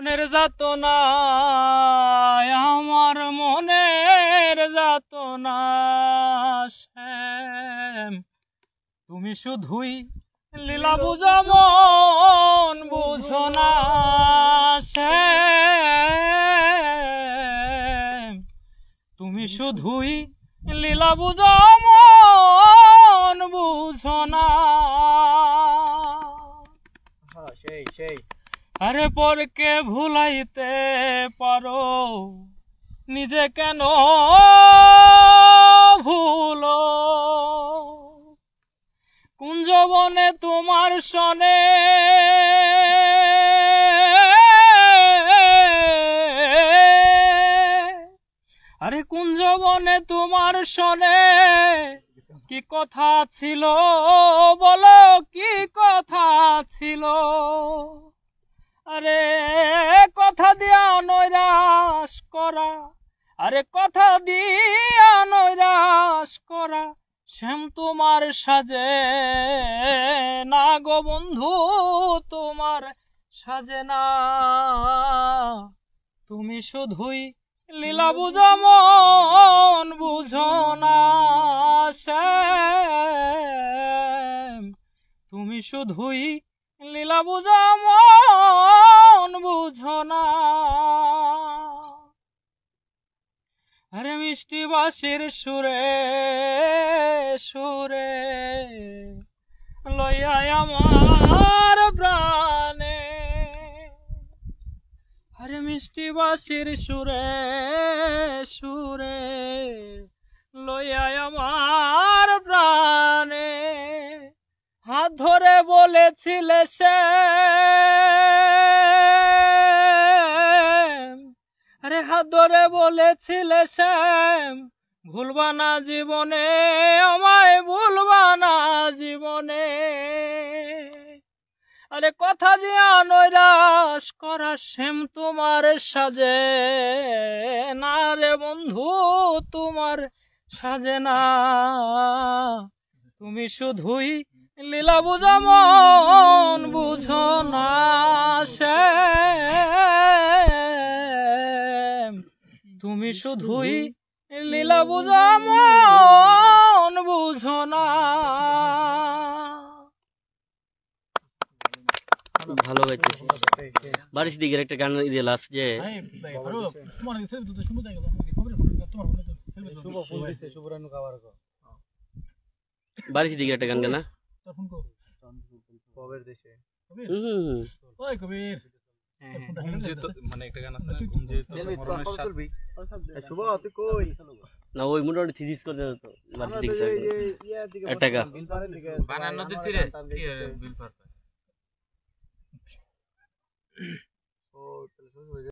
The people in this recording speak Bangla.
মনের যাতনা আমার মনের যাতনা শ্যাম, তুমি শুধুই লীলা বুঝো মন বুঝো না শ্যাম, তুমি শুধুই লীলা বুঝো মন বুঝো না। সেই সেই আরে পরকে ভুলাইতে পারো নিজে কেন ভুলো, কুঞ্জবনে তোমার সনে আরে কুঞ্জবনে তোমার সনে কি কথা ছিল বলো, কি কথা ছিল? আরে কথা দিয়া নৈরাশ করা, আরে কথা দিয়া নৈরাশ করা শ্যাম তোমার সাজে না গো বন্ধু, তোমার সাজে না। তুমি শুধুই লীলা বুঝো মন বুঝো না শ্যাম, তুমি শুধুই লীলা বুঝো মন বুঝো না। আরে মিষ্টি বাঁশির সুরে সুরে লইয়া আমার প্রাণে, আরে মিষ্টি বাঁশির সুরে সুরে লইয়া আমার প্রাণে, হাত ধরে বলেছিলে সে আরে হাত ধরে বলেছিলে শ্যাম, ভুলবা না জীবনে আমায় ভুলবা না জীবনে। আরে কথা দিয়া নৈরাশ করা শ্যাম তোমার সাজে না রে বন্ধু, তোমার সাজে না। তুমি শুধুই লীলা বুঝো মন বুঝো না শ্যাম, তুমি শুধুই লীলা বুঝো মন বুঝো না। ভালো গাইতেছিস। বারিশ দিকের একটা গান দিয়ে লাস্ট যে বারিশ দিকের একটা গান গানা মানে একটা গান আছে না, ওই মোটামুটি থিরিস করতে হতো বারিশ দিকে একটা গান বানানো দিতে